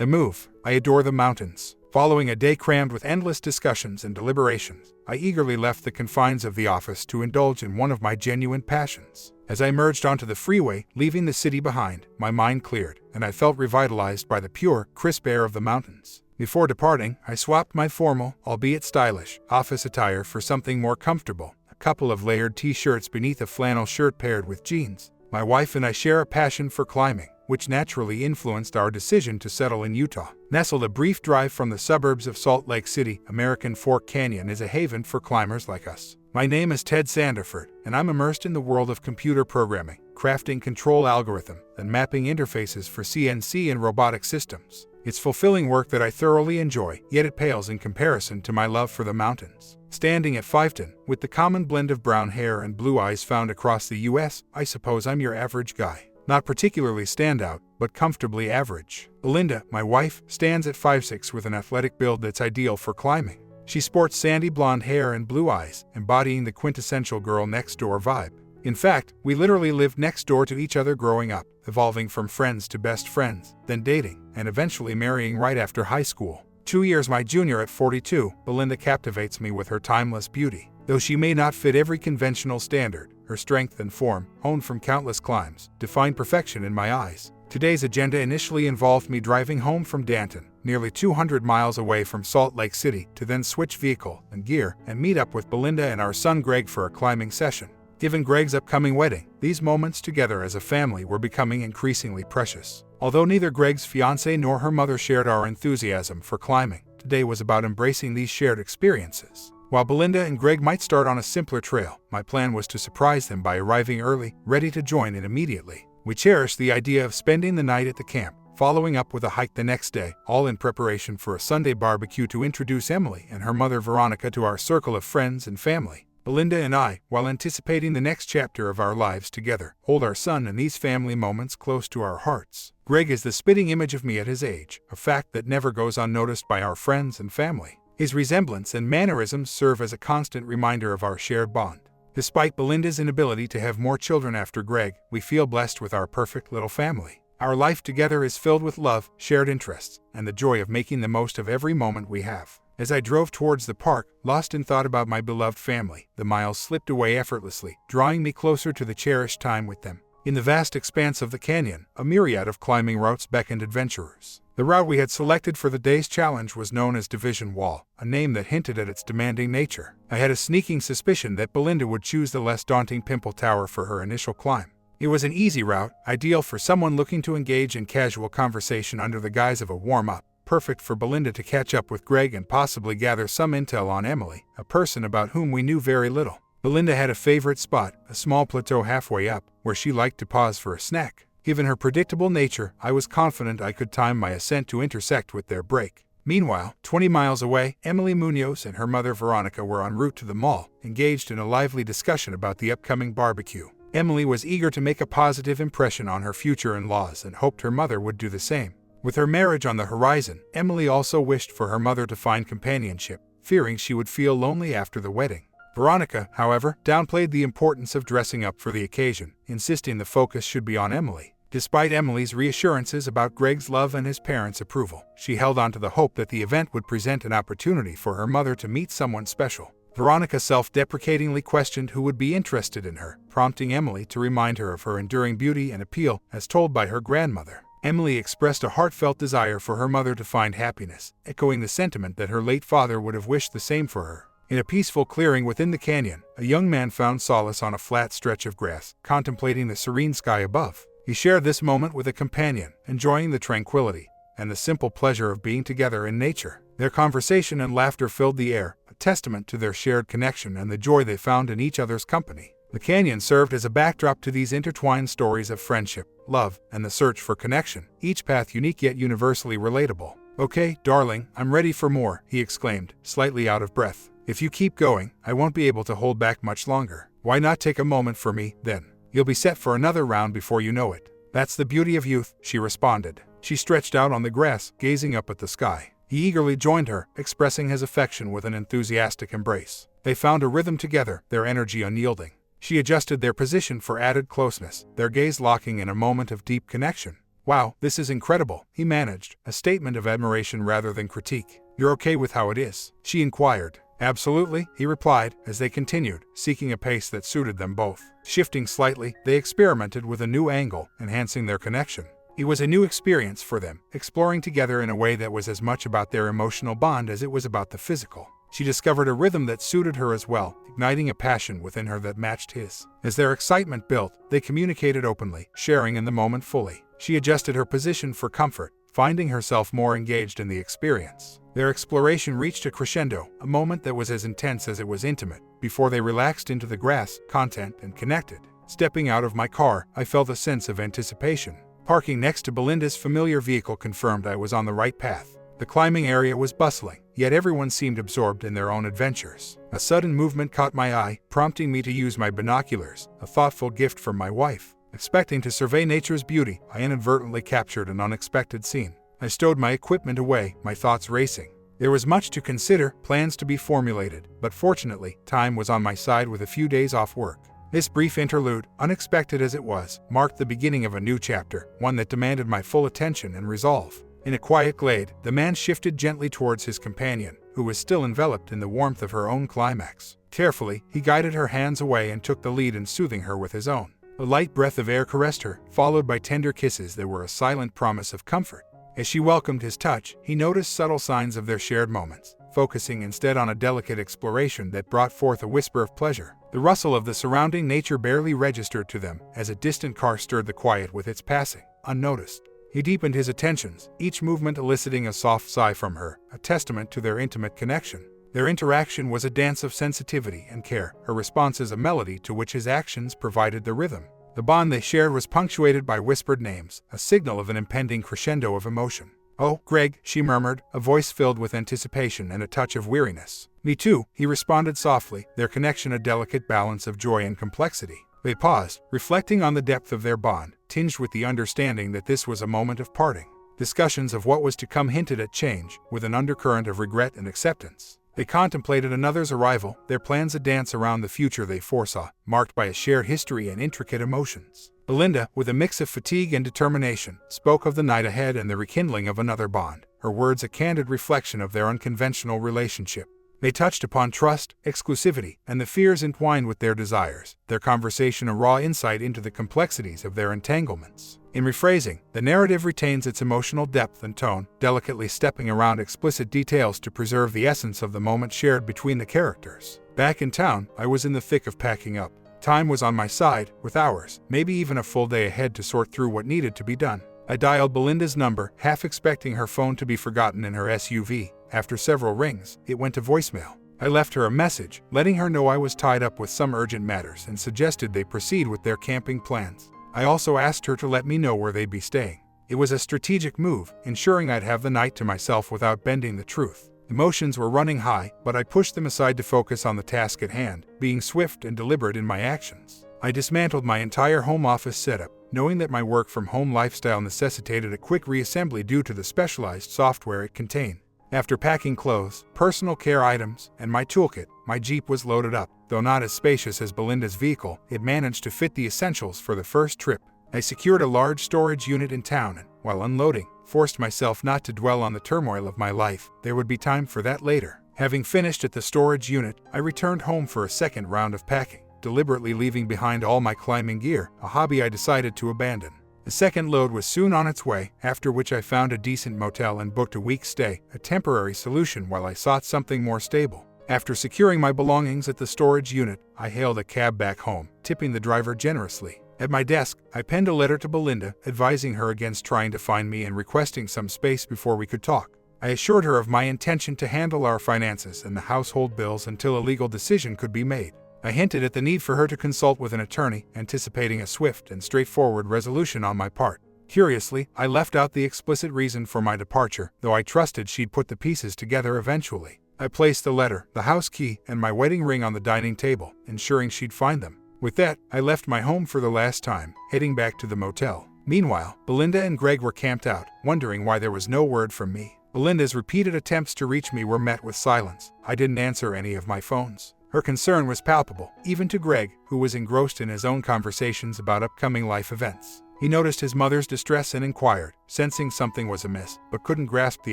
The move. I adore the mountains. Following a day crammed with endless discussions and deliberations, I eagerly left the confines of the office to indulge in one of my genuine passions. As I emerged onto the freeway, leaving the city behind, my mind cleared, and I felt revitalized by the pure, crisp air of the mountains. Before departing, I swapped my formal, albeit stylish, office attire for something more comfortable, a couple of layered t-shirts beneath a flannel shirt paired with jeans. My wife and I share a passion for climbing, which naturally influenced our decision to settle in Utah. Nestled a brief drive from the suburbs of Salt Lake City, American Fork Canyon is a haven for climbers like us. My name is Ted Sanderford, and I'm immersed in the world of computer programming, crafting control algorithms, and mapping interfaces for CNC and robotic systems. It's fulfilling work that I thoroughly enjoy, yet it pales in comparison to my love for the mountains. Standing at 5'10", with the common blend of brown hair and blue eyes found across the U.S., I suppose I'm your average guy. Not particularly standout, but comfortably average. Belinda, my wife, stands at 5'6" with an athletic build that's ideal for climbing. She sports sandy blonde hair and blue eyes, embodying the quintessential girl next door vibe. In fact, we literally lived next door to each other growing up, evolving from friends to best friends, then dating, and eventually marrying right after high school. 2 years my junior at 42, Belinda captivates me with her timeless beauty. Though she may not fit every conventional standard, her strength and form, honed from countless climbs, define perfection in my eyes. Today's agenda initially involved me driving home from Danton, nearly 200 miles away from Salt Lake City, to then switch vehicle and gear and meet up with Belinda and our son Greg for a climbing session. Given Greg's upcoming wedding, these moments together as a family were becoming increasingly precious. Although neither Greg's fiancée nor her mother shared our enthusiasm for climbing, today was about embracing these shared experiences. While Belinda and Greg might start on a simpler trail, my plan was to surprise them by arriving early, ready to join in immediately. We cherished the idea of spending the night at the camp, following up with a hike the next day, all in preparation for a Sunday barbecue to introduce Emily and her mother Veronica to our circle of friends and family. Belinda and I, while anticipating the next chapter of our lives together, hold our son and these family moments close to our hearts. Greg is the spitting image of me at his age, a fact that never goes unnoticed by our friends and family. His resemblance and mannerisms serve as a constant reminder of our shared bond. Despite Belinda's inability to have more children after Greg, we feel blessed with our perfect little family. Our life together is filled with love, shared interests, and the joy of making the most of every moment we have. As I drove towards the park, lost in thought about my beloved family, the miles slipped away effortlessly, drawing me closer to the cherished time with them. In the vast expanse of the canyon, a myriad of climbing routes beckoned adventurers. The route we had selected for the day's challenge was known as Division Wall, a name that hinted at its demanding nature. I had a sneaking suspicion that Belinda would choose the less daunting Pimple Tower for her initial climb. It was an easy route, ideal for someone looking to engage in casual conversation under the guise of a warm-up, perfect for Belinda to catch up with Greg and possibly gather some intel on Emily, a person about whom we knew very little. Belinda had a favorite spot, a small plateau halfway up, where she liked to pause for a snack. Given her predictable nature, I was confident I could time my ascent to intersect with their break. Meanwhile, 20 miles away, Emily Munoz and her mother Veronica were en route to the mall, engaged in a lively discussion about the upcoming barbecue. Emily was eager to make a positive impression on her future in-laws and hoped her mother would do the same. With her marriage on the horizon, Emily also wished for her mother to find companionship, fearing she would feel lonely after the wedding. Veronica, however, downplayed the importance of dressing up for the occasion, insisting the focus should be on Emily. Despite Emily's reassurances about Greg's love and his parents' approval, she held on to the hope that the event would present an opportunity for her mother to meet someone special. Veronica self-deprecatingly questioned who would be interested in her, prompting Emily to remind her of her enduring beauty and appeal, as told by her grandmother. Emily expressed a heartfelt desire for her mother to find happiness, echoing the sentiment that her late father would have wished the same for her. In a peaceful clearing within the canyon, a young man found solace on a flat stretch of grass, contemplating the serene sky above. He shared this moment with a companion, enjoying the tranquility and the simple pleasure of being together in nature. Their conversation and laughter filled the air, a testament to their shared connection and the joy they found in each other's company. The canyon served as a backdrop to these intertwined stories of friendship, love, and the search for connection, each path unique yet universally relatable. "Okay, darling, I'm ready for more," he exclaimed, slightly out of breath. "If you keep going, I won't be able to hold back much longer. Why not take a moment for me, then? You'll be set for another round before you know it." "That's the beauty of youth," she responded. She stretched out on the grass, gazing up at the sky. He eagerly joined her, expressing his affection with an enthusiastic embrace. They found a rhythm together, their energy unyielding. She adjusted their position for added closeness, their gaze locking in a moment of deep connection. "Wow, this is incredible," he managed, a statement of admiration rather than critique. "You're okay with how it is?" she inquired. "Absolutely," he replied, as they continued, seeking a pace that suited them both. Shifting slightly, they experimented with a new angle, enhancing their connection. It was a new experience for them, exploring together in a way that was as much about their emotional bond as it was about the physical. She discovered a rhythm that suited her as well, igniting a passion within her that matched his. As their excitement built, they communicated openly, sharing in the moment fully. She adjusted her position for comfort, finding herself more engaged in the experience. Their exploration reached a crescendo, a moment that was as intense as it was intimate, before they relaxed into the grass, content, and connected. Stepping out of my car, I felt a sense of anticipation. Parking next to Belinda's familiar vehicle confirmed I was on the right path. The climbing area was bustling, yet everyone seemed absorbed in their own adventures. A sudden movement caught my eye, prompting me to use my binoculars, a thoughtful gift from my wife. Expecting to survey nature's beauty, I inadvertently captured an unexpected scene. I stowed my equipment away, my thoughts racing. There was much to consider, plans to be formulated, but fortunately, time was on my side with a few days off work. This brief interlude, unexpected as it was, marked the beginning of a new chapter, one that demanded my full attention and resolve. In a quiet glade, the man shifted gently towards his companion, who was still enveloped in the warmth of her own climax. Carefully, he guided her hands away and took the lead in soothing her with his own. A light breath of air caressed her, followed by tender kisses that were a silent promise of comfort. As she welcomed his touch, he noticed subtle signs of their shared moments, focusing instead on a delicate exploration that brought forth a whisper of pleasure. The rustle of the surrounding nature barely registered to them, as a distant car stirred the quiet with its passing, unnoticed. He deepened his attentions, each movement eliciting a soft sigh from her, a testament to their intimate connection. Their interaction was a dance of sensitivity and care, her responses a melody to which his actions provided the rhythm. The bond they shared was punctuated by whispered names, a signal of an impending crescendo of emotion. "Oh, Greg," she murmured, a voice filled with anticipation and a touch of weariness. "Me too," he responded softly, their connection a delicate balance of joy and complexity. They paused, reflecting on the depth of their bond, tinged with the understanding that this was a moment of parting. Discussions of what was to come hinted at change, with an undercurrent of regret and acceptance. They contemplated another's arrival, their plans a dance around the future they foresaw, marked by a shared history and intricate emotions. Belinda, with a mix of fatigue and determination, spoke of the night ahead and the rekindling of another bond, her words a candid reflection of their unconventional relationship. They touched upon trust, exclusivity, and the fears entwined with their desires, their conversation a raw insight into the complexities of their entanglements. In rephrasing, the narrative retains its emotional depth and tone, delicately stepping around explicit details to preserve the essence of the moment shared between the characters. Back in town, I was in the thick of packing up. Time was on my side, with hours, maybe even a full day ahead to sort through what needed to be done. I dialed Belinda's number, half expecting her phone to be forgotten in her SUV. After several rings, it went to voicemail. I left her a message, letting her know I was tied up with some urgent matters and suggested they proceed with their camping plans. I also asked her to let me know where they'd be staying. It was a strategic move, ensuring I'd have the night to myself without bending the truth. Emotions were running high, but I pushed them aside to focus on the task at hand, being swift and deliberate in my actions. I dismantled my entire home office setup, knowing that my work-from-home lifestyle necessitated a quick reassembly due to the specialized software it contained. After packing clothes, personal care items, and my toolkit, my Jeep was loaded up. Though not as spacious as Belinda's vehicle, it managed to fit the essentials for the first trip. I secured a large storage unit in town and, while unloading, forced myself not to dwell on the turmoil of my life. There would be time for that later. Having finished at the storage unit, I returned home for a second round of packing, deliberately leaving behind all my climbing gear, a hobby I decided to abandon. The second load was soon on its way, after which I found a decent motel and booked a week's stay, a temporary solution while I sought something more stable. After securing my belongings at the storage unit, I hailed a cab back home, tipping the driver generously. At my desk, I penned a letter to Belinda, advising her against trying to find me and requesting some space before we could talk. I assured her of my intention to handle our finances and the household bills until a legal decision could be made. I hinted at the need for her to consult with an attorney, anticipating a swift and straightforward resolution on my part. Curiously, I left out the explicit reason for my departure, though I trusted she'd put the pieces together eventually. I placed the letter, the house key, and my wedding ring on the dining table, ensuring she'd find them. With that, I left my home for the last time, heading back to the motel. Meanwhile, Belinda and Greg were camped out, wondering why there was no word from me. Belinda's repeated attempts to reach me were met with silence. I didn't answer any of my phones. Her concern was palpable, even to Greg, who was engrossed in his own conversations about upcoming life events. He noticed his mother's distress and inquired, sensing something was amiss, but couldn't grasp the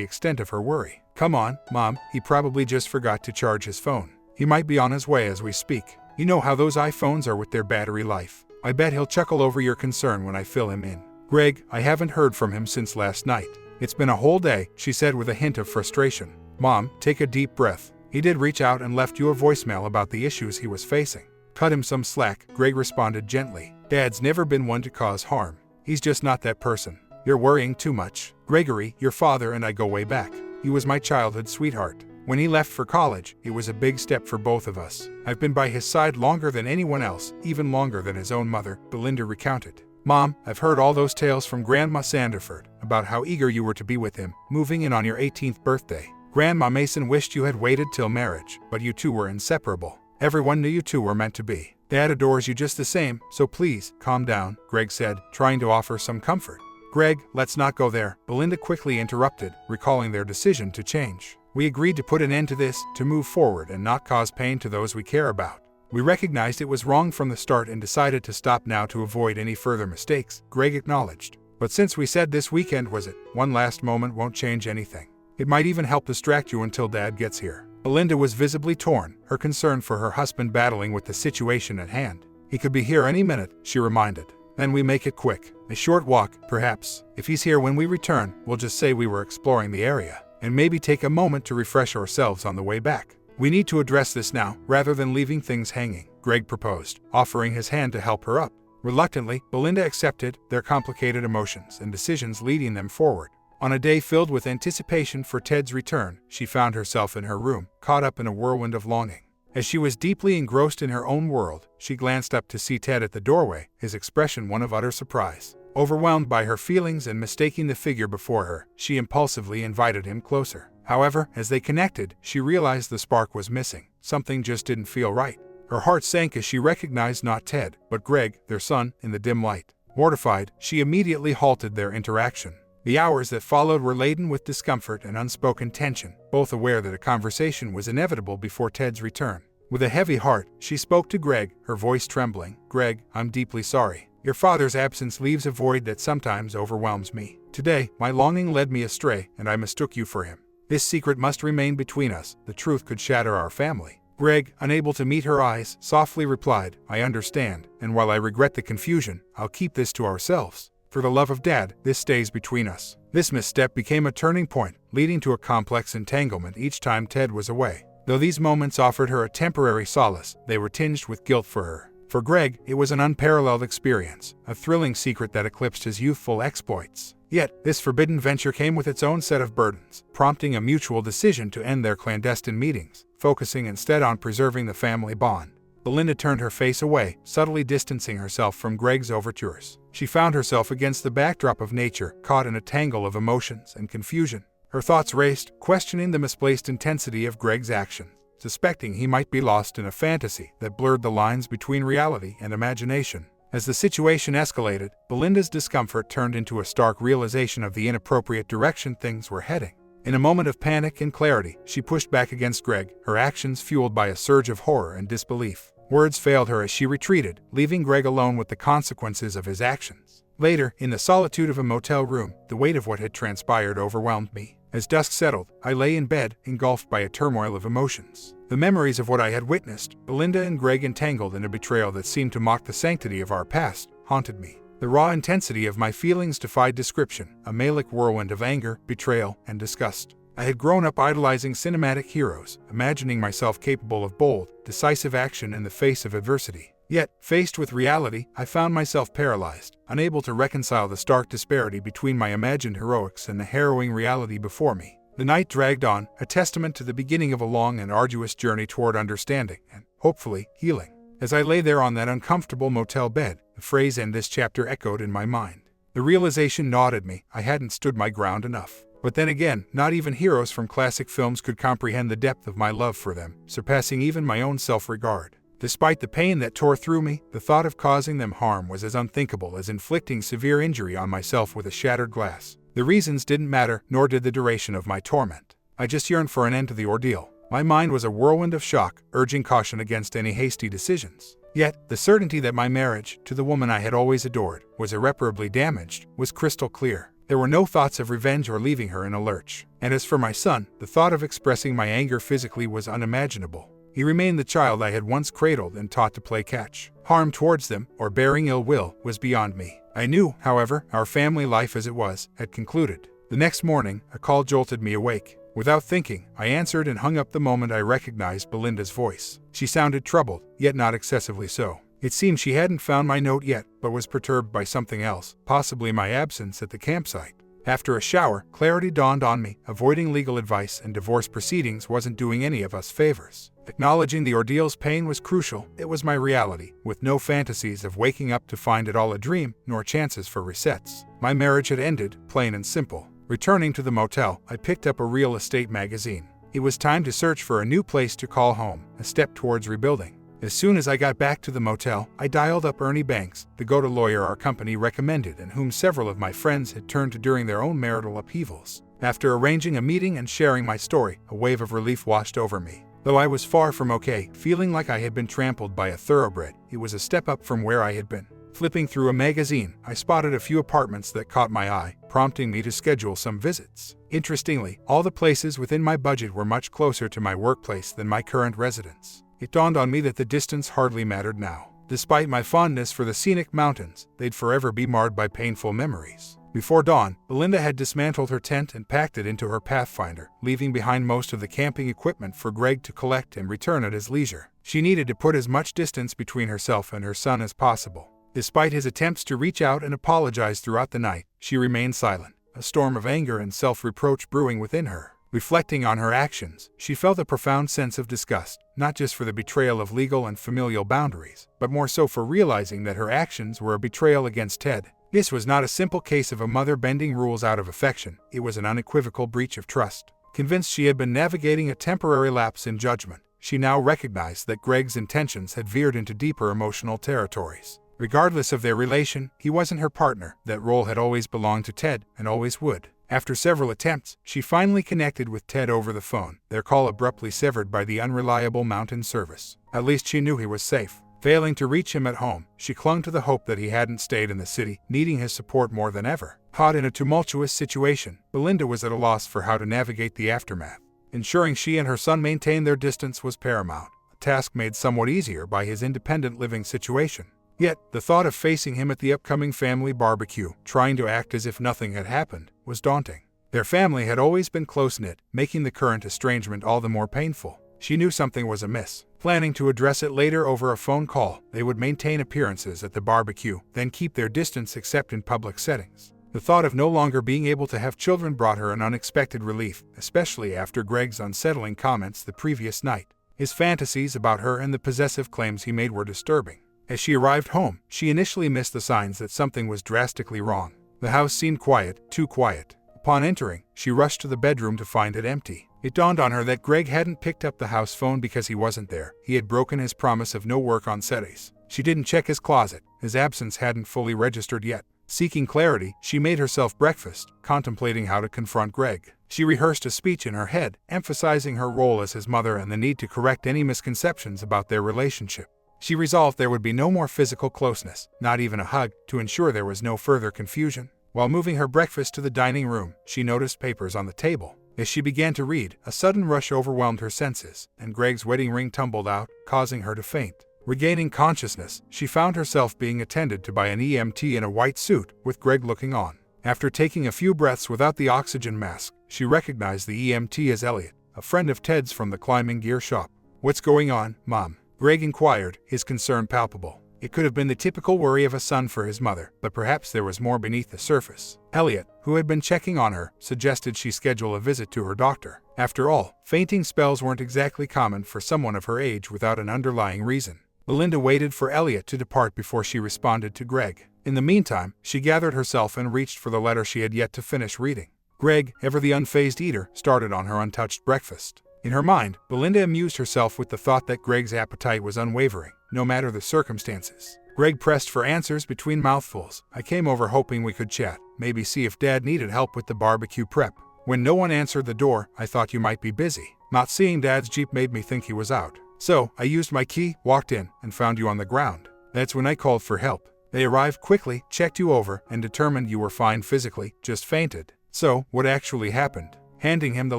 extent of her worry. "Come on, Mom, he probably just forgot to charge his phone. He might be on his way as we speak. You know how those iPhones are with their battery life. I bet he'll chuckle over your concern when I fill him in." "Greg, I haven't heard from him since last night. It's been a whole day," she said with a hint of frustration. "Mom, take a deep breath. He did reach out and left you a voicemail about the issues he was facing. Cut him some slack," Greg responded gently. "Dad's never been one to cause harm. He's just not that person. You're worrying too much. Gregory, your father and I go way back. He was my childhood sweetheart. When he left for college, it was a big step for both of us. I've been by his side longer than anyone else, even longer than his own mother," Belinda recounted. "Mom, I've heard all those tales from Grandma Sanderford about how eager you were to be with him, moving in on your 18th birthday. Grandma Mason wished you had waited till marriage, but you two were inseparable. Everyone knew you two were meant to be. Dad adores you just the same, so please, calm down," Greg said, trying to offer some comfort. "Greg, let's not go there," Belinda quickly interrupted, recalling their decision to change. "We agreed to put an end to this, to move forward and not cause pain to those we care about. We recognized it was wrong from the start and decided to stop now to avoid any further mistakes," Greg acknowledged. "But since we said this weekend was it, one last moment won't change anything. It might even help distract you until Dad gets here." Belinda was visibly torn, her concern for her husband battling with the situation at hand. "He could be here any minute," she reminded. "Then we make it quick. A short walk, perhaps. If he's here when we return, we'll just say we were exploring the area, and maybe take a moment to refresh ourselves on the way back. We need to address this now, rather than leaving things hanging," Greg proposed, offering his hand to help her up. Reluctantly, Belinda accepted, their complicated emotions and decisions leading them forward. On a day filled with anticipation for Ted's return, she found herself in her room, caught up in a whirlwind of longing. As she was deeply engrossed in her own world, she glanced up to see Ted at the doorway, his expression one of utter surprise. Overwhelmed by her feelings and mistaking the figure before her, she impulsively invited him closer. However, as they connected, she realized the spark was missing. Something just didn't feel right. Her heart sank as she recognized not Ted, but Greg, their son, in the dim light. Mortified, she immediately halted their interaction. The hours that followed were laden with discomfort and unspoken tension, both aware that a conversation was inevitable before Ted's return. With a heavy heart, she spoke to Greg, her voice trembling. "Greg, I'm deeply sorry. Your father's absence leaves a void that sometimes overwhelms me. Today, my longing led me astray, and I mistook you for him. This secret must remain between us. The truth could shatter our family." Greg, unable to meet her eyes, softly replied, "I understand, and while I regret the confusion, I'll keep this to ourselves. For the love of Dad, this stays between us." This misstep became a turning point, leading to a complex entanglement each time Ted was away. Though these moments offered her a temporary solace, they were tinged with guilt for her. For Greg, it was an unparalleled experience, a thrilling secret that eclipsed his youthful exploits. Yet, this forbidden venture came with its own set of burdens, prompting a mutual decision to end their clandestine meetings, focusing instead on preserving the family bond. Belinda turned her face away, subtly distancing herself from Greg's overtures. She found herself against the backdrop of nature, caught in a tangle of emotions and confusion. Her thoughts raced, questioning the misplaced intensity of Greg's actions, suspecting he might be lost in a fantasy that blurred the lines between reality and imagination. As the situation escalated, Belinda's discomfort turned into a stark realization of the inappropriate direction things were heading. In a moment of panic and clarity, she pushed back against Greg, her actions fueled by a surge of horror and disbelief. Words failed her as she retreated, leaving Greg alone with the consequences of his actions. Later, in the solitude of a motel room, the weight of what had transpired overwhelmed me. As dusk settled, I lay in bed, engulfed by a turmoil of emotions. The memories of what I had witnessed, Belinda and Greg entangled in a betrayal that seemed to mock the sanctity of our past, haunted me. The raw intensity of my feelings defied description, a Malick whirlwind of anger, betrayal, and disgust. I had grown up idolizing cinematic heroes, imagining myself capable of bold, decisive action in the face of adversity. Yet, faced with reality, I found myself paralyzed, unable to reconcile the stark disparity between my imagined heroics and the harrowing reality before me. The night dragged on, a testament to the beginning of a long and arduous journey toward understanding and, hopefully, healing. As I lay there on that uncomfortable motel bed, the phrase "end this chapter" echoed in my mind. The realization gnawed at me. I hadn't stood my ground enough. But then again, not even heroes from classic films could comprehend the depth of my love for them, surpassing even my own self-regard. Despite the pain that tore through me, the thought of causing them harm was as unthinkable as inflicting severe injury on myself with a shattered glass. The reasons didn't matter, nor did the duration of my torment. I just yearned for an end to the ordeal. My mind was a whirlwind of shock, urging caution against any hasty decisions. Yet, the certainty that my marriage, to the woman I had always adored, was irreparably damaged was crystal clear. There were no thoughts of revenge or leaving her in a lurch. And as for my son, the thought of expressing my anger physically was unimaginable. He remained the child I had once cradled and taught to play catch. Harm towards them, or bearing ill will, was beyond me. I knew, however, our family life as it was, had concluded. The next morning, a call jolted me awake. Without thinking, I answered and hung up the moment I recognized Belinda's voice. She sounded troubled, yet not excessively so. It seemed she hadn't found my note yet, but was perturbed by something else, possibly my absence at the campsite. After a shower, clarity dawned on me. Avoiding legal advice and divorce proceedings wasn't doing any of us favors. Acknowledging the ordeal's pain was crucial. It was my reality, with no fantasies of waking up to find it all a dream, nor chances for resets. My marriage had ended, plain and simple. Returning to the motel, I picked up a real estate magazine. It was time to search for a new place to call home, a step towards rebuilding. As soon as I got back to the motel, I dialed up Ernie Banks, the go-to lawyer our company recommended and whom several of my friends had turned to during their own marital upheavals. After arranging a meeting and sharing my story, a wave of relief washed over me. Though I was far from okay, feeling like I had been trampled by a thoroughbred, it was a step up from where I had been. Flipping through a magazine, I spotted a few apartments that caught my eye, prompting me to schedule some visits. Interestingly, all the places within my budget were much closer to my workplace than my current residence. It dawned on me that the distance hardly mattered now. Despite my fondness for the scenic mountains, they'd forever be marred by painful memories. Before dawn, Belinda had dismantled her tent and packed it into her Pathfinder, leaving behind most of the camping equipment for Greg to collect and return at his leisure. She needed to put as much distance between herself and her son as possible. Despite his attempts to reach out and apologize throughout the night, she remained silent, a storm of anger and self-reproach brewing within her. Reflecting on her actions, she felt a profound sense of disgust, not just for the betrayal of legal and familial boundaries, but more so for realizing that her actions were a betrayal against Ted. This was not a simple case of a mother bending rules out of affection, it was an unequivocal breach of trust. Convinced she had been navigating a temporary lapse in judgment, she now recognized that Greg's intentions had veered into deeper emotional territories. Regardless of their relation, he wasn't her partner. That role had always belonged to Ted, and always would. After several attempts, she finally connected with Ted over the phone, their call abruptly severed by the unreliable mountain service. At least she knew he was safe. Failing to reach him at home, she clung to the hope that he hadn't stayed in the city, needing his support more than ever. Caught in a tumultuous situation, Belinda was at a loss for how to navigate the aftermath. Ensuring she and her son maintained their distance was paramount, a task made somewhat easier by his independent living situation. Yet, the thought of facing him at the upcoming family barbecue, trying to act as if nothing had happened, was daunting. Their family had always been close-knit, making the current estrangement all the more painful. She knew something was amiss. Planning to address it later over a phone call, they would maintain appearances at the barbecue, then keep their distance except in public settings. The thought of no longer being able to have children brought her an unexpected relief, especially after Greg's unsettling comments the previous night. His fantasies about her and the possessive claims he made were disturbing. As she arrived home, she initially missed the signs that something was drastically wrong. The house seemed quiet, too quiet. Upon entering, she rushed to the bedroom to find it empty. It dawned on her that Greg hadn't picked up the house phone because he wasn't there. He had broken his promise of no work on Saturdays. She didn't check his closet. His absence hadn't fully registered yet. Seeking clarity, she made herself breakfast, contemplating how to confront Greg. She rehearsed a speech in her head, emphasizing her role as his mother and the need to correct any misconceptions about their relationship. She resolved there would be no more physical closeness, not even a hug, to ensure there was no further confusion. While moving her breakfast to the dining room, she noticed papers on the table. As she began to read, a sudden rush overwhelmed her senses, and Greg's wedding ring tumbled out, causing her to faint. Regaining consciousness, she found herself being attended to by an EMT in a white suit, with Greg looking on. After taking a few breaths without the oxygen mask, she recognized the EMT as Elliot, a friend of Ted's from the climbing gear shop. "What's going on, Mom?" Greg inquired, his concern palpable. It could have been the typical worry of a son for his mother, but perhaps there was more beneath the surface. Elliot, who had been checking on her, suggested she schedule a visit to her doctor. After all, fainting spells weren't exactly common for someone of her age without an underlying reason. Belinda waited for Elliot to depart before she responded to Greg. In the meantime, she gathered herself and reached for the letter she had yet to finish reading. Greg, ever the unfazed eater, started on her untouched breakfast. In her mind, Belinda amused herself with the thought that Greg's appetite was unwavering, no matter the circumstances. Greg pressed for answers between mouthfuls. "I came over hoping we could chat, maybe see if Dad needed help with the barbecue prep. When no one answered the door, I thought you might be busy. Not seeing Dad's Jeep made me think he was out." So, I used my key, walked in, and found you on the ground. That's when I called for help. They arrived quickly, checked you over, and determined you were fine physically, just fainted. So, what actually happened? Handing him the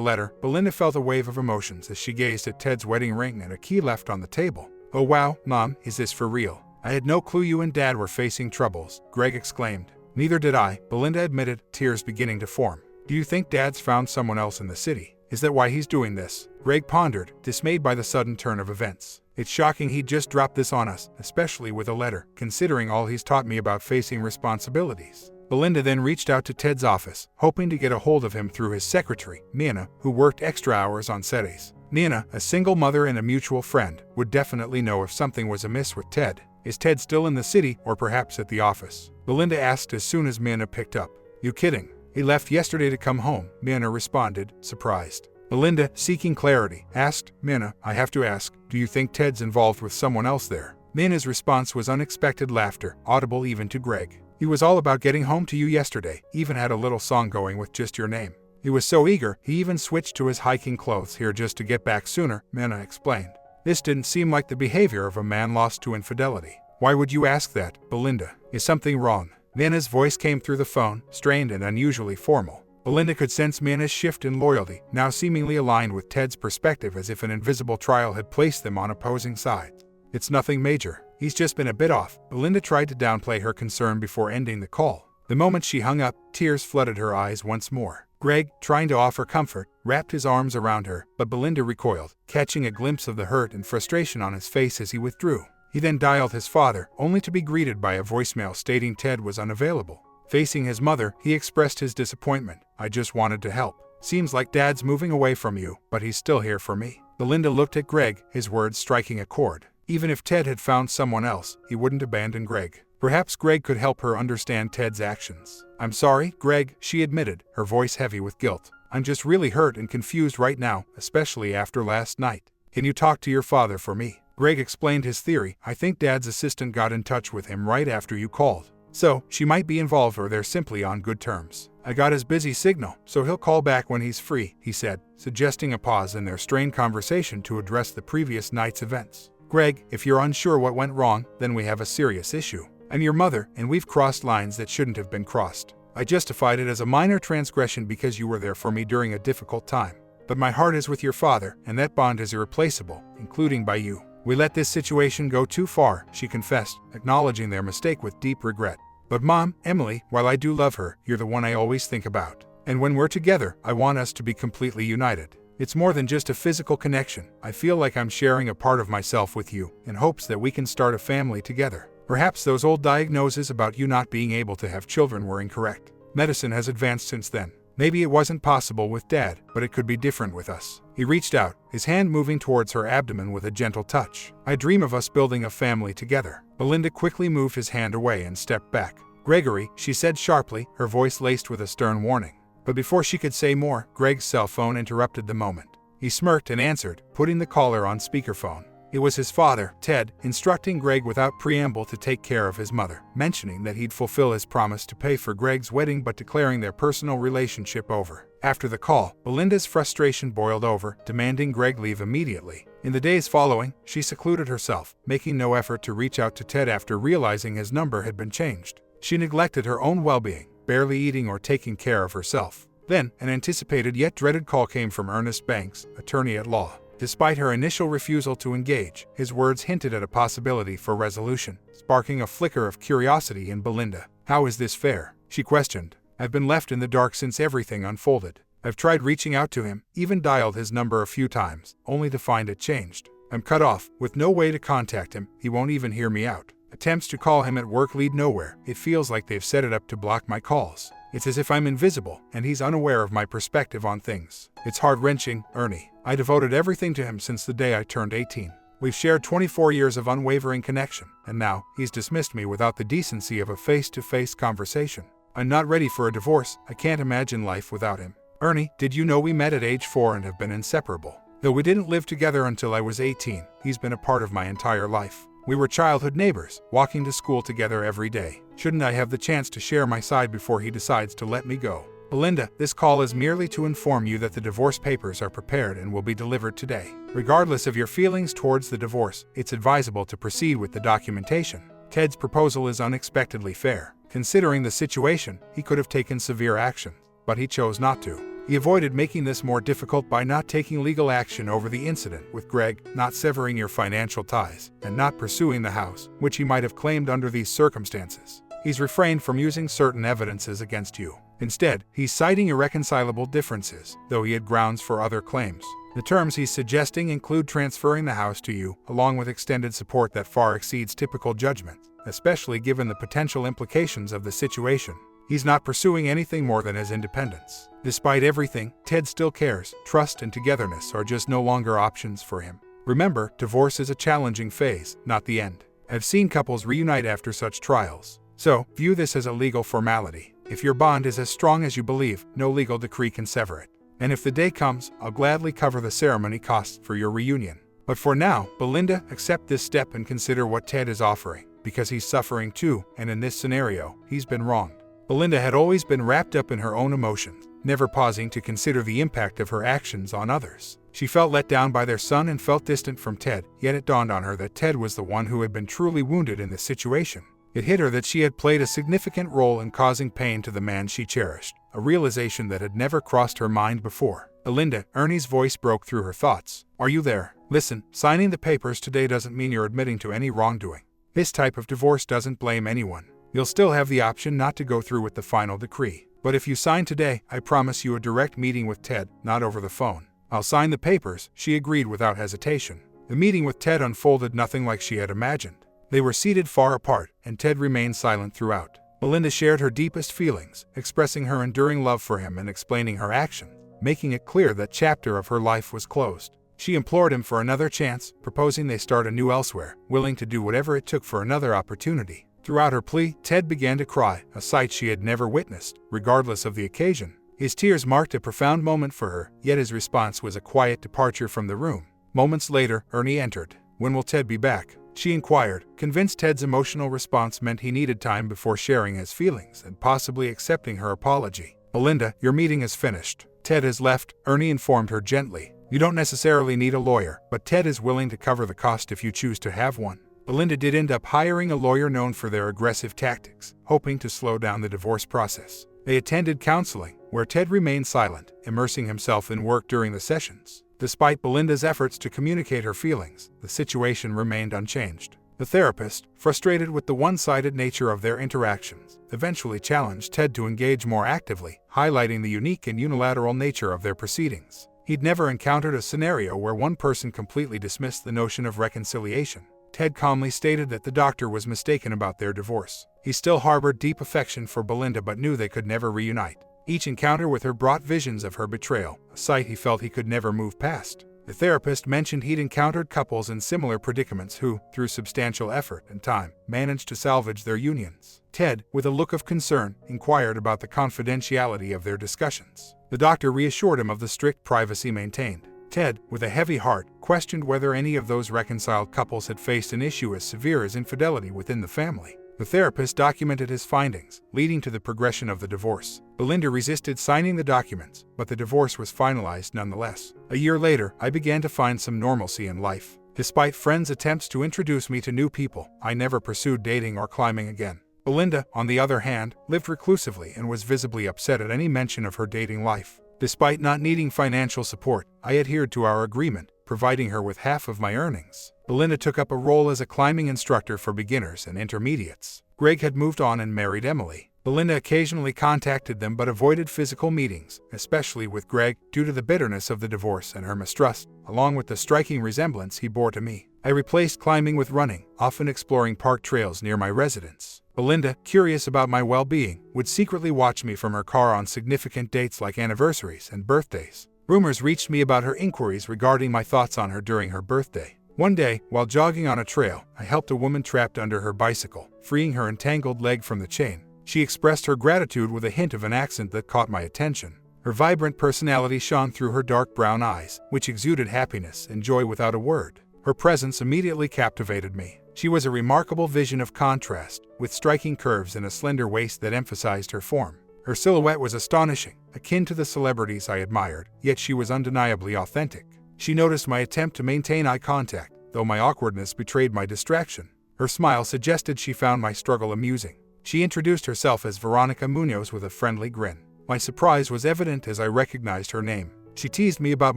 letter, Belinda felt a wave of emotions as she gazed at Ted's wedding ring and a key left on the table. Oh wow, Mom, is this for real? I had no clue you and Dad were facing troubles, Greg exclaimed. Neither did I, Belinda admitted, tears beginning to form. Do you think Dad's found someone else in the city? Is that why he's doing this? Greg pondered, dismayed by the sudden turn of events. It's shocking he'd just dropped this on us, especially with a letter, considering all he's taught me about facing responsibilities. Belinda then reached out to Ted's office, hoping to get a hold of him through his secretary, Nina, who worked extra hours on Saturdays. Nina, a single mother and a mutual friend, would definitely know if something was amiss with Ted. Is Ted still in the city, or perhaps at the office? Belinda asked as soon as Nina picked up. You kidding? He left yesterday to come home, Nina responded, surprised. Belinda, seeking clarity, asked, Nina, I have to ask, do you think Ted's involved with someone else there? Nina's response was unexpected laughter, audible even to Greg. He was all about getting home to you yesterday, even had a little song going with just your name. He was so eager, he even switched to his hiking clothes here just to get back sooner, Nina explained. This didn't seem like the behavior of a man lost to infidelity. Why would you ask that, Belinda? Is something wrong? Nina's voice came through the phone, strained and unusually formal. Belinda could sense Nina's shift in loyalty, now seemingly aligned with Ted's perspective as if an invisible trial had placed them on opposing sides. It's nothing major. He's just been a bit off. Belinda tried to downplay her concern before ending the call. The moment she hung up, tears flooded her eyes once more. Greg, trying to offer comfort, wrapped his arms around her, but Belinda recoiled, catching a glimpse of the hurt and frustration on his face as he withdrew. He then dialed his father, only to be greeted by a voicemail stating Ted was unavailable. Facing his mother, he expressed his disappointment. I just wanted to help. Seems like Dad's moving away from you, but he's still here for me. Belinda looked at Greg, his words striking a chord. Even if Ted had found someone else, he wouldn't abandon Greg. Perhaps Greg could help her understand Ted's actions. I'm sorry, Greg, she admitted, her voice heavy with guilt. I'm just really hurt and confused right now, especially after last night. Can you talk to your father for me? Greg explained his theory. I think Dad's assistant got in touch with him right after you called. So, she might be involved or they're simply on good terms. I got his busy signal, so he'll call back when he's free, he said, suggesting a pause in their strained conversation to address the previous night's events. Greg, if you're unsure what went wrong, then we have a serious issue. I'm your mother, and we've crossed lines that shouldn't have been crossed. I justified it as a minor transgression because you were there for me during a difficult time. But my heart is with your father, and that bond is irreplaceable, including by you. We let this situation go too far, she confessed, acknowledging their mistake with deep regret. But Mom, Emily, while I do love her, you're the one I always think about. And when we're together, I want us to be completely united. It's more than just a physical connection. I feel like I'm sharing a part of myself with you, in hopes that we can start a family together. Perhaps those old diagnoses about you not being able to have children were incorrect. Medicine has advanced since then. Maybe it wasn't possible with Dad, but it could be different with us. He reached out, his hand moving towards her abdomen with a gentle touch. I dream of us building a family together. Belinda quickly moved his hand away and stepped back. Gregory, she said sharply, her voice laced with a stern warning. But before she could say more, Greg's cell phone interrupted the moment. He smirked and answered, putting the caller on speakerphone. It was his father, Ted, instructing Greg without preamble to take care of his mother, mentioning that he'd fulfill his promise to pay for Greg's wedding but declaring their personal relationship over. After the call, Belinda's frustration boiled over, demanding Greg leave immediately. In the days following, she secluded herself, making no effort to reach out to Ted after realizing his number had been changed. She neglected her own well-being, barely eating or taking care of herself. Then, an anticipated yet dreaded call came from Ernest Banks, attorney at law. Despite her initial refusal to engage, his words hinted at a possibility for resolution, sparking a flicker of curiosity in Belinda. How is this fair? She questioned. I've been left in the dark since everything unfolded. I've tried reaching out to him, even dialed his number a few times, only to find it changed. I'm cut off, with no way to contact him. He won't even hear me out. Attempts to call him at work lead nowhere. It feels like they've set it up to block my calls. It's as if I'm invisible, and he's unaware of my perspective on things. It's heart-wrenching, Ernie. I devoted everything to him since the day I turned 18. We've shared 24 years of unwavering connection, and now, he's dismissed me without the decency of a face-to-face conversation. I'm not ready for a divorce. I can't imagine life without him. Ernie, did you know we met at age 4 and have been inseparable? Though we didn't live together until I was 18, he's been a part of my entire life. We were childhood neighbors, walking to school together every day. Shouldn't I have the chance to share my side before he decides to let me go? Belinda, this call is merely to inform you that the divorce papers are prepared and will be delivered today. Regardless of your feelings towards the divorce, it's advisable to proceed with the documentation. Ted's proposal is unexpectedly fair. Considering the situation, he could have taken severe action, but he chose not to. He avoided making this more difficult by not taking legal action over the incident with Greg, not severing your financial ties, and not pursuing the house, which he might have claimed under these circumstances. He's refrained from using certain evidences against you. Instead, he's citing irreconcilable differences, though he had grounds for other claims. The terms he's suggesting include transferring the house to you, along with extended support that far exceeds typical judgment, especially given the potential implications of the situation. He's not pursuing anything more than his independence. Despite everything, Ted still cares. Trust and togetherness are just no longer options for him. Remember, divorce is a challenging phase, not the end. I've seen couples reunite after such trials. So, view this as a legal formality. If your bond is as strong as you believe, no legal decree can sever it. And if the day comes, I'll gladly cover the ceremony costs for your reunion. But for now, Belinda, accept this step and consider what Ted is offering, because he's suffering too, and in this scenario, he's been wronged. Belinda had always been wrapped up in her own emotions, never pausing to consider the impact of her actions on others. She felt let down by their son and felt distant from Ted, yet it dawned on her that Ted was the one who had been truly wounded in this situation. It hit her that she had played a significant role in causing pain to the man she cherished, a realization that had never crossed her mind before. Belinda, Ernie's voice broke through her thoughts. Are you there? Listen, signing the papers today doesn't mean you're admitting to any wrongdoing. This type of divorce doesn't blame anyone. You'll still have the option not to go through with the final decree. But if you sign today, I promise you a direct meeting with Ted, not over the phone. I'll sign the papers, she agreed without hesitation. The meeting with Ted unfolded nothing like she had imagined. They were seated far apart, and Ted remained silent throughout. Belinda shared her deepest feelings, expressing her enduring love for him and explaining her actions, making it clear that chapter of her life was closed. She implored him for another chance, proposing they start anew elsewhere, willing to do whatever it took for another opportunity. Throughout her plea, Ted began to cry, a sight she had never witnessed, regardless of the occasion. His tears marked a profound moment for her, yet his response was a quiet departure from the room. Moments later, Ernie entered. When will Ted be back? She inquired, convinced Ted's emotional response meant he needed time before sharing his feelings and possibly accepting her apology. Belinda, your meeting is finished. Ted has left, Ernie informed her gently. You don't necessarily need a lawyer, but Ted is willing to cover the cost if you choose to have one. Belinda did end up hiring a lawyer known for their aggressive tactics, hoping to slow down the divorce process. They attended counseling, where Ted remained silent, immersing himself in work during the sessions. Despite Belinda's efforts to communicate her feelings, the situation remained unchanged. The therapist, frustrated with the one-sided nature of their interactions, eventually challenged Ted to engage more actively, highlighting the unique and unilateral nature of their proceedings. He'd never encountered a scenario where one person completely dismissed the notion of reconciliation. Ted calmly stated that the doctor was mistaken about their divorce. He still harbored deep affection for Belinda but knew they could never reunite. Each encounter with her brought visions of her betrayal, a sight he felt he could never move past. The therapist mentioned he'd encountered couples in similar predicaments who, through substantial effort and time, managed to salvage their unions. Ted, with a look of concern, inquired about the confidentiality of their discussions. The doctor reassured him of the strict privacy maintained. Ted, with a heavy heart, questioned whether any of those reconciled couples had faced an issue as severe as infidelity within the family. The therapist documented his findings, leading to the progression of the divorce. Belinda resisted signing the documents, but the divorce was finalized nonetheless. A year later, I began to find some normalcy in life. Despite friends' attempts to introduce me to new people, I never pursued dating or climbing again. Belinda, on the other hand, lived reclusively and was visibly upset at any mention of her dating life. Despite not needing financial support, I adhered to our agreement, providing her with half of my earnings. Belinda took up a role as a climbing instructor for beginners and intermediates. Greg had moved on and married Emily. Belinda occasionally contacted them but avoided physical meetings, especially with Greg, due to the bitterness of the divorce and her mistrust, along with the striking resemblance he bore to me. I replaced climbing with running, often exploring park trails near my residence. Belinda, curious about my well-being, would secretly watch me from her car on significant dates like anniversaries and birthdays. Rumors reached me about her inquiries regarding my thoughts on her during her birthday. One day, while jogging on a trail, I helped a woman trapped under her bicycle, freeing her entangled leg from the chain. She expressed her gratitude with a hint of an accent that caught my attention. Her vibrant personality shone through her dark brown eyes, which exuded happiness and joy without a word. Her presence immediately captivated me. She was a remarkable vision of contrast, with striking curves and a slender waist that emphasized her form. Her silhouette was astonishing, akin to the celebrities I admired, yet she was undeniably authentic. She noticed my attempt to maintain eye contact, though my awkwardness betrayed my distraction. Her smile suggested she found my struggle amusing. She introduced herself as Veronica Munoz with a friendly grin. My surprise was evident as I recognized her name. She teased me about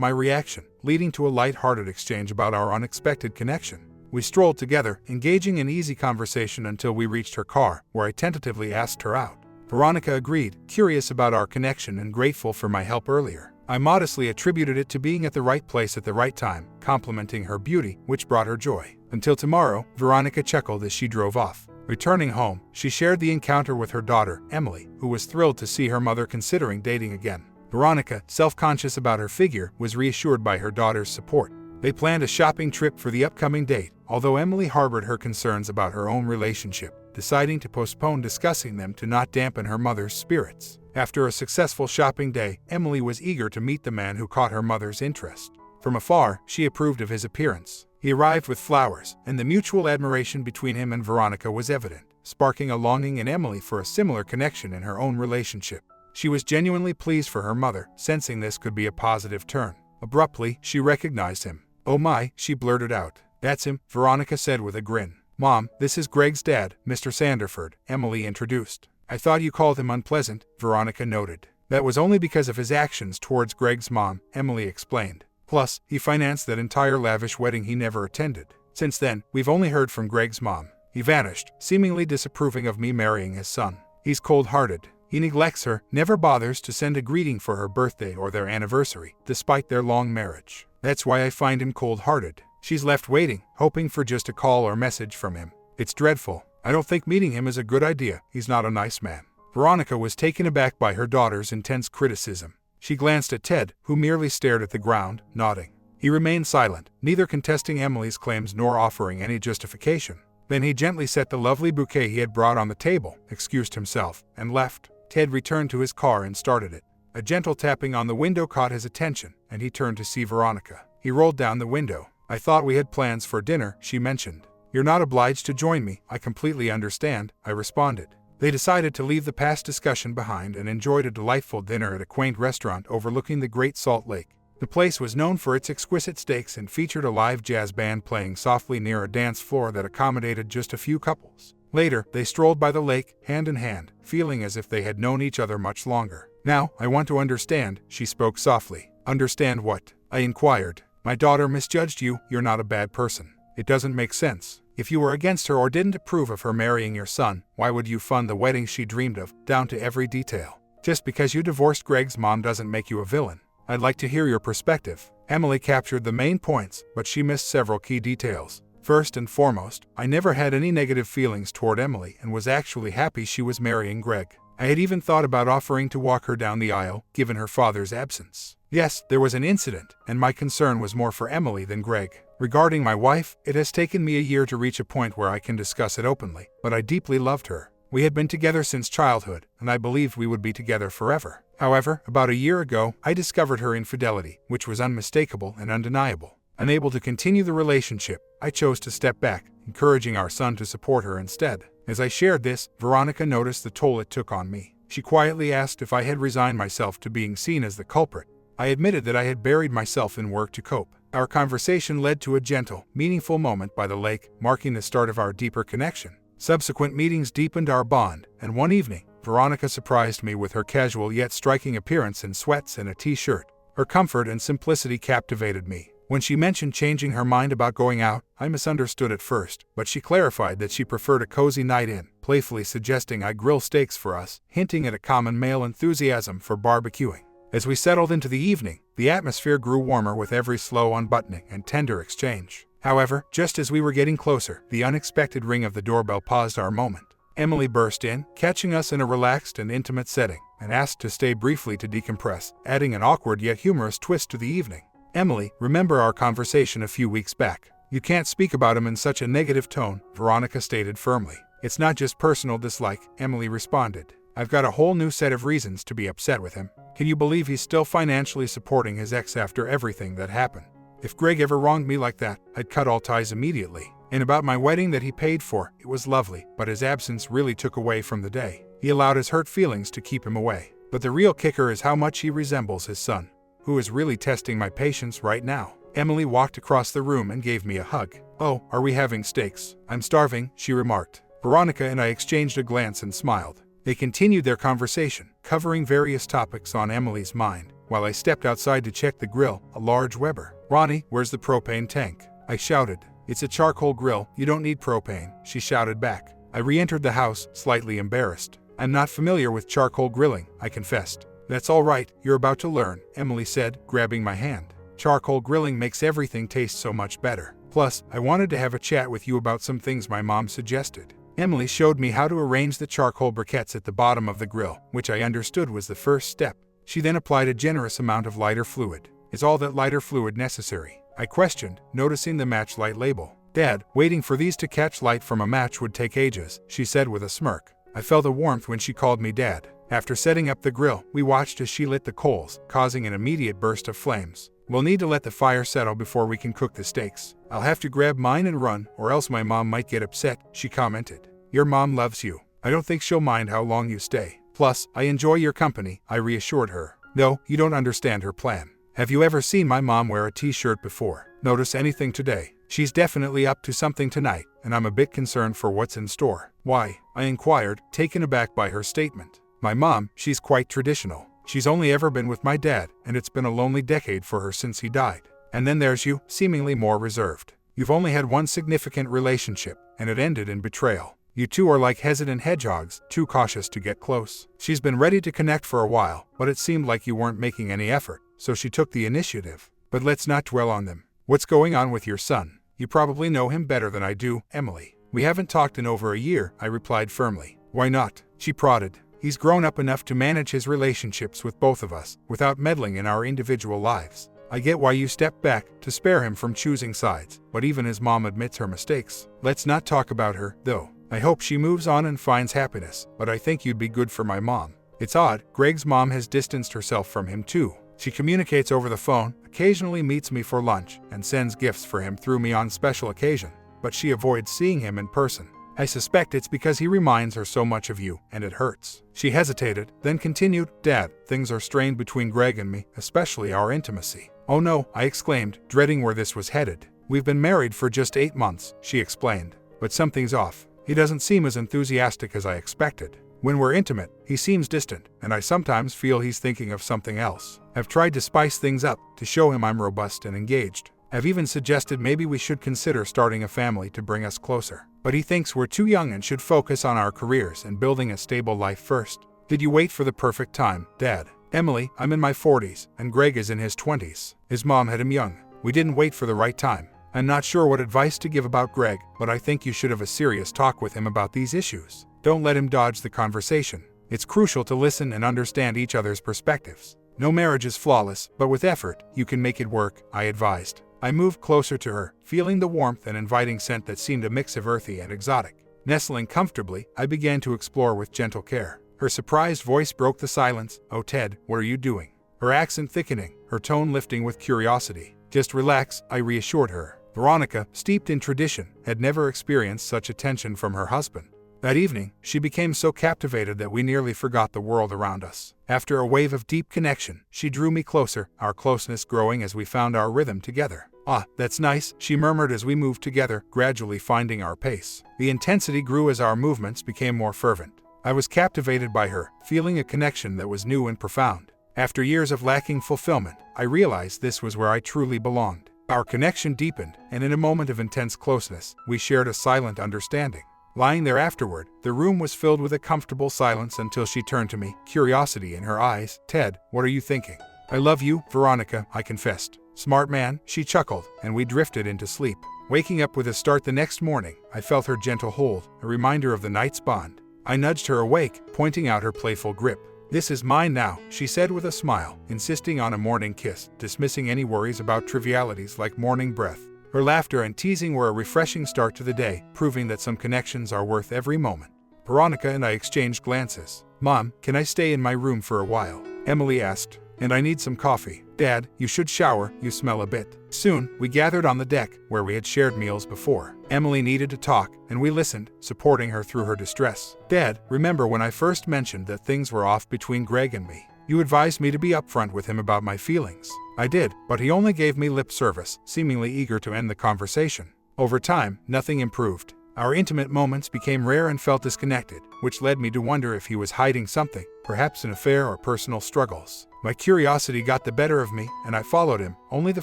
my reaction, leading to a light-hearted exchange about our unexpected connection. We strolled together, engaging in easy conversation until we reached her car, where I tentatively asked her out. Veronica agreed, curious about our connection and grateful for my help earlier. I modestly attributed it to being at the right place at the right time, complimenting her beauty, which brought her joy. Until tomorrow, Veronica chuckled as she drove off. Returning home, she shared the encounter with her daughter, Emily, who was thrilled to see her mother considering dating again. Veronica, self-conscious about her figure, was reassured by her daughter's support. They planned a shopping trip for the upcoming date, although Emily harbored her concerns about her own relationship, deciding to postpone discussing them to not dampen her mother's spirits. After a successful shopping day, Emily was eager to meet the man who caught her mother's interest. From afar, she approved of his appearance. He arrived with flowers, and the mutual admiration between him and Veronica was evident, sparking a longing in Emily for a similar connection in her own relationship. She was genuinely pleased for her mother, sensing this could be a positive turn. Abruptly, she recognized him. "Oh my," she blurted out. "That's him," Veronica said with a grin. "Mom, this is Greg's dad, Mr. Sanderford," Emily introduced. "I thought you called him unpleasant," Veronica noted. "That was only because of his actions towards Greg's mom," Emily explained. "Plus, he financed that entire lavish wedding he never attended. Since then, we've only heard from Greg's mom. He vanished, seemingly disapproving of me marrying his son. He's cold-hearted. He neglects her, never bothers to send a greeting for her birthday or their anniversary, despite their long marriage. That's why I find him cold-hearted. She's left waiting, hoping for just a call or message from him. It's dreadful. I don't think meeting him is a good idea. He's not a nice man." Veronica was taken aback by her daughter's intense criticism. She glanced at Ted, who merely stared at the ground, nodding. He remained silent, neither contesting Emily's claims nor offering any justification. Then he gently set the lovely bouquet he had brought on the table, excused himself, and left. Ted returned to his car and started it. A gentle tapping on the window caught his attention, and he turned to see Veronica. He rolled down the window. "I thought we had plans for dinner," she mentioned. "You're not obliged to join me, I completely understand," I responded. They decided to leave the past discussion behind and enjoyed a delightful dinner at a quaint restaurant overlooking the Great Salt Lake. The place was known for its exquisite steaks and featured a live jazz band playing softly near a dance floor that accommodated just a few couples. Later, they strolled by the lake, hand in hand, feeling as if they had known each other much longer. "Now, I want to understand," she spoke softly. "Understand what?" I inquired. "My daughter misjudged you. You're not a bad person. It doesn't make sense. If you were against her or didn't approve of her marrying your son, why would you fund the wedding she dreamed of, down to every detail? Just because you divorced Greg's mom doesn't make you a villain. I'd like to hear your perspective." Emily captured the main points, but she missed several key details. First and foremost, I never had any negative feelings toward Emily and was actually happy she was marrying Greg. I had even thought about offering to walk her down the aisle, given her father's absence. Yes, there was an incident, and my concern was more for Emily than Greg. Regarding my wife, it has taken me a year to reach a point where I can discuss it openly, but I deeply loved her. We had been together since childhood, and I believed we would be together forever. However, about a year ago, I discovered her infidelity, which was unmistakable and undeniable. Unable to continue the relationship, I chose to step back, encouraging our son to support her instead. As I shared this, Veronica noticed the toll it took on me. She quietly asked if I had resigned myself to being seen as the culprit. I admitted that I had buried myself in work to cope. Our conversation led to a gentle, meaningful moment by the lake, marking the start of our deeper connection. Subsequent meetings deepened our bond, and one evening, Veronica surprised me with her casual yet striking appearance in sweats and a t-shirt. Her comfort and simplicity captivated me. When she mentioned changing her mind about going out, I misunderstood at first, but she clarified that she preferred a cozy night in, playfully suggesting I grill steaks for us, hinting at a common male enthusiasm for barbecuing. As we settled into the evening, the atmosphere grew warmer with every slow unbuttoning and tender exchange. However, just as we were getting closer, the unexpected ring of the doorbell paused our moment. Emily burst in, catching us in a relaxed and intimate setting, and asked to stay briefly to decompress, adding an awkward yet humorous twist to the evening. "Emily, remember our conversation a few weeks back? You can't speak about him in such a negative tone," Veronica stated firmly. "It's not just personal dislike," Emily responded. "I've got a whole new set of reasons to be upset with him. Can you believe he's still financially supporting his ex after everything that happened? If Greg ever wronged me like that, I'd cut all ties immediately. And about my wedding that he paid for, it was lovely, but his absence really took away from the day. He allowed his hurt feelings to keep him away. But the real kicker is how much he resembles his son, who is really testing my patience right now. Emily walked across the room and gave me a hug. "Oh, are we having steaks? I'm starving," she remarked. Veronica and I exchanged a glance and smiled. They continued their conversation, covering various topics on Emily's mind, while I stepped outside to check the grill, a large Weber. "Ronnie, where's the propane tank?" I shouted. "It's a charcoal grill, you don't need propane," she shouted back. I re-entered the house, slightly embarrassed. "I'm not familiar with charcoal grilling," I confessed. "That's all right, you're about to learn," Emily said, grabbing my hand. "Charcoal grilling makes everything taste so much better. Plus, I wanted to have a chat with you about some things my mom suggested." Emily showed me how to arrange the charcoal briquettes at the bottom of the grill, which I understood was the first step. She then applied a generous amount of lighter fluid. "Is all that lighter fluid necessary?" I questioned, noticing the match light label. "Dad, waiting for these to catch light from a match would take ages," she said with a smirk. I felt a warmth when she called me Dad. After setting up the grill, we watched as she lit the coals, causing an immediate burst of flames. "We'll need to let the fire settle before we can cook the steaks. I'll have to grab mine and run, or else my mom might get upset," she commented. "Your mom loves you. I don't think she'll mind how long you stay. Plus, I enjoy your company," I reassured her. "No, you don't understand her plan. Have you ever seen my mom wear a t-shirt before? Notice anything today? She's definitely up to something tonight, and I'm a bit concerned for what's in store." "Why?" I inquired, taken aback by her statement. "My mom, she's quite traditional. She's only ever been with my dad, and it's been a lonely decade for her since he died. And then there's you, seemingly more reserved. You've only had one significant relationship, and it ended in betrayal. You two are like hesitant hedgehogs, too cautious to get close. She's been ready to connect for a while, but it seemed like you weren't making any effort, so she took the initiative. But let's not dwell on them. What's going on with your son? You probably know him better than I do, Emily." "We haven't talked in over a year," I replied firmly. "Why not?" she prodded. "He's grown up enough to manage his relationships with both of us, without meddling in our individual lives. I get why you stepped back, to spare him from choosing sides, but even his mom admits her mistakes. Let's not talk about her, though. I hope she moves on and finds happiness, but I think you'd be good for my mom." It's odd, Greg's mom has distanced herself from him too. She communicates over the phone, occasionally meets me for lunch, and sends gifts for him through me on special occasion, but she avoids seeing him in person. I suspect it's because he reminds her so much of you, and it hurts. She hesitated, then continued, "Dad, things are strained between Greg and me, especially our intimacy." "Oh no," I exclaimed, dreading where this was headed. "We've been married for just 8 months, she explained. "But something's off. He doesn't seem as enthusiastic as I expected. When we're intimate, he seems distant, and I sometimes feel he's thinking of something else. I've tried to spice things up, to show him I'm robust and engaged. I've even suggested maybe we should consider starting a family to bring us closer. But he thinks we're too young and should focus on our careers and building a stable life first." "Did you wait for the perfect time, Dad?" "Emily, I'm in my 40s, and Greg is in his 20s. His mom had him young. We didn't wait for the right time. I'm not sure what advice to give about Greg, but I think you should have a serious talk with him about these issues. Don't let him dodge the conversation. It's crucial to listen and understand each other's perspectives. No marriage is flawless, but with effort, you can make it work," I advised. I moved closer to her, feeling the warmth and inviting scent that seemed a mix of earthy and exotic. Nestling comfortably, I began to explore with gentle care. Her surprised voice broke the silence. "Oh Ted, what are you doing?" Her accent thickening, her tone lifting with curiosity. "Just relax," I reassured her. Veronica, steeped in tradition, had never experienced such attention from her husband. That evening, she became so captivated that we nearly forgot the world around us. After a wave of deep connection, she drew me closer, our closeness growing as we found our rhythm together. "Ah, that's nice," she murmured as we moved together, gradually finding our pace. The intensity grew as our movements became more fervent. I was captivated by her, feeling a connection that was new and profound. After years of lacking fulfillment, I realized this was where I truly belonged. Our connection deepened, and in a moment of intense closeness, we shared a silent understanding. Lying there afterward, the room was filled with a comfortable silence until she turned to me, curiosity in her eyes. "Ted, what are you thinking?" "I love you, Veronica," I confessed. "Smart man," she chuckled, and we drifted into sleep. Waking up with a start the next morning, I felt her gentle hold, a reminder of the night's bond. I nudged her awake, pointing out her playful grip. "This is mine now," she said with a smile, insisting on a morning kiss, dismissing any worries about trivialities like morning breath. Her laughter and teasing were a refreshing start to the day, proving that some connections are worth every moment. Veronica and I exchanged glances. "Mom, can I stay in my room for a while?" Emily asked. And I need some coffee. Dad, you should shower, you smell a bit. Soon, we gathered on the deck, where we had shared meals before. Emily needed to talk, and we listened, supporting her through her distress. Dad, remember when I first mentioned that things were off between Greg and me? You advised me to be upfront with him about my feelings. I did, but he only gave me lip service, seemingly eager to end the conversation. Over time, nothing improved. Our intimate moments became rare and felt disconnected, which led me to wonder if he was hiding something, perhaps an affair or personal struggles. My curiosity got the better of me, and I followed him, only to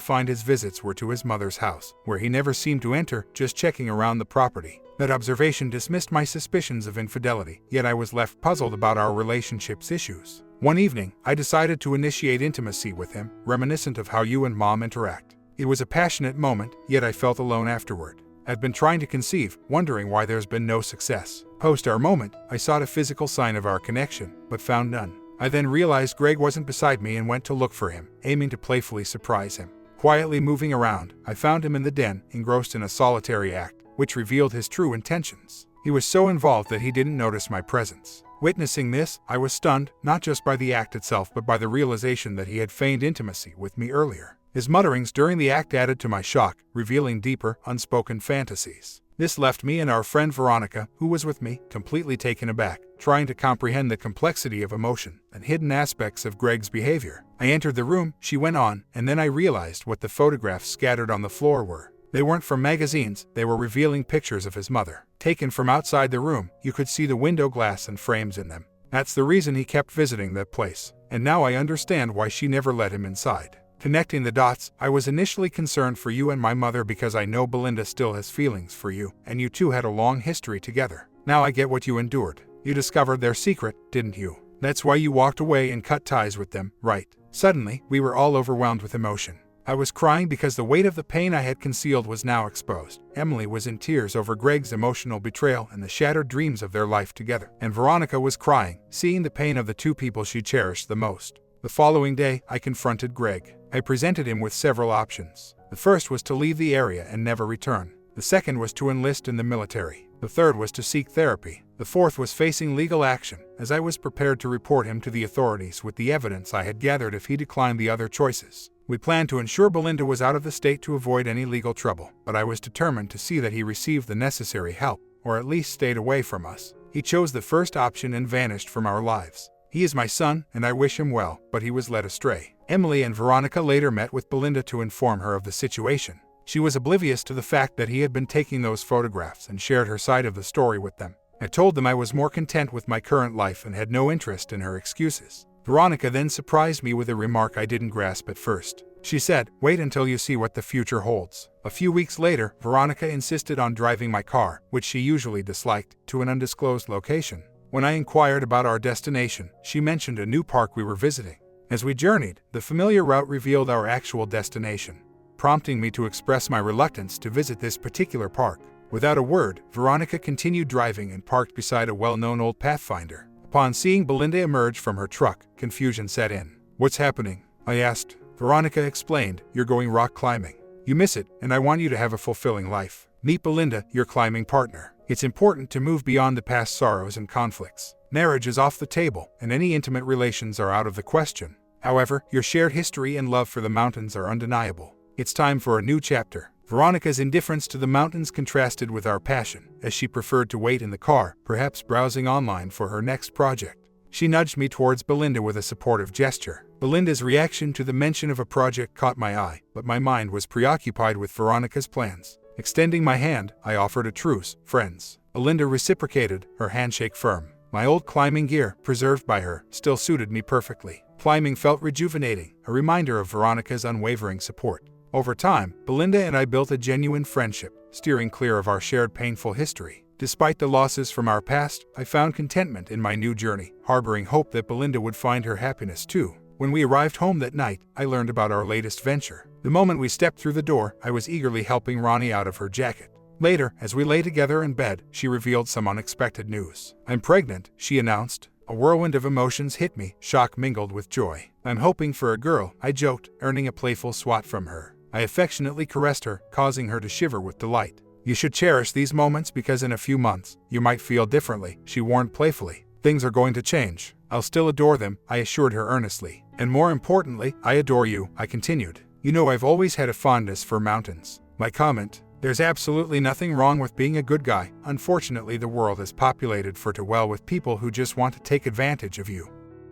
find his visits were to his mother's house, where he never seemed to enter, just checking around the property. That observation dismissed my suspicions of infidelity, yet I was left puzzled about our relationship's issues. One evening, I decided to initiate intimacy with him, reminiscent of how you and Mom interact. It was a passionate moment, yet I felt alone afterward. I'd been trying to conceive, wondering why there's been no success. Post our moment, I sought a physical sign of our connection, but found none. I then realized Greg wasn't beside me and went to look for him, aiming to playfully surprise him. Quietly moving around, I found him in the den, engrossed in a solitary act, which revealed his true intentions. He was so involved that he didn't notice my presence. Witnessing this, I was stunned, not just by the act itself but by the realization that he had feigned intimacy with me earlier. His mutterings during the act added to my shock, revealing deeper, unspoken fantasies. This left me and our friend Veronica, who was with me, completely taken aback, trying to comprehend the complexity of emotion and hidden aspects of Greg's behavior. I entered the room, she went on, and then I realized what the photographs scattered on the floor were. They weren't from magazines, they were revealing pictures of his mother. Taken from outside the room, you could see the window glass and frames in them. That's the reason he kept visiting that place. And now I understand why she never let him inside. Connecting the dots, I was initially concerned for you and my mother because I know Belinda still has feelings for you, and you two had a long history together. Now I get what you endured. You discovered their secret, didn't you? That's why you walked away and cut ties with them, right? Suddenly, we were all overwhelmed with emotion. I was crying because the weight of the pain I had concealed was now exposed. Emily was in tears over Greg's emotional betrayal and the shattered dreams of their life together. And Veronica was crying, seeing the pain of the two people she cherished the most. The following day, I confronted Greg. I presented him with several options. The first was to leave the area and never return. The second was to enlist in the military. The third was to seek therapy. The fourth was facing legal action, as I was prepared to report him to the authorities with the evidence I had gathered if he declined the other choices. We planned to ensure Belinda was out of the state to avoid any legal trouble, but I was determined to see that he received the necessary help, or at least stayed away from us. He chose the first option and vanished from our lives. He is my son, and I wish him well, but he was led astray. Emily and Veronica later met with Belinda to inform her of the situation. She was oblivious to the fact that he had been taking those photographs and shared her side of the story with them. I told them I was more content with my current life and had no interest in her excuses. Veronica then surprised me with a remark I didn't grasp at first. She said, "Wait until you see what the future holds." A few weeks later, Veronica insisted on driving my car, which she usually disliked, to an undisclosed location. When I inquired about our destination, she mentioned a new park we were visiting. As we journeyed, the familiar route revealed our actual destination, prompting me to express my reluctance to visit this particular park. Without a word, Veronica continued driving and parked beside a well-known old Pathfinder. Upon seeing Belinda emerge from her truck, confusion set in. "What's happening?" I asked. Veronica explained, "You're going rock climbing. You miss it, and I want you to have a fulfilling life. Meet Belinda, your climbing partner. It's important to move beyond the past sorrows and conflicts. Marriage is off the table, and any intimate relations are out of the question. However, your shared history and love for the mountains are undeniable. It's time for a new chapter." Veronica's indifference to the mountains contrasted with our passion, as she preferred to wait in the car, perhaps browsing online for her next project. She nudged me towards Belinda with a supportive gesture. Belinda's reaction to the mention of a project caught my eye, but my mind was preoccupied with Veronica's plans. Extending my hand, I offered a truce, friends. Belinda reciprocated, her handshake firm. My old climbing gear, preserved by her, still suited me perfectly. Climbing felt rejuvenating, a reminder of Veronica's unwavering support. Over time, Belinda and I built a genuine friendship, steering clear of our shared painful history. Despite the losses from our past, I found contentment in my new journey, harboring hope that Belinda would find her happiness too. When we arrived home that night, I learned about our latest venture. The moment we stepped through the door, I was eagerly helping Ronnie out of her jacket. Later, as we lay together in bed, she revealed some unexpected news. "I'm pregnant," she announced. A whirlwind of emotions hit me, shock mingled with joy. "I'm hoping for a girl," I joked, earning a playful swat from her. I affectionately caressed her, causing her to shiver with delight. "You should cherish these moments because in a few months, you might feel differently," she warned playfully. "Things are going to change. I'll still adore them," I assured her earnestly. And more importantly, I adore you, I continued. You know I've always had a fondness for mountains. My comment, there's absolutely nothing wrong with being a good guy. Unfortunately, the world is populated for too well with people who just want to take advantage of you.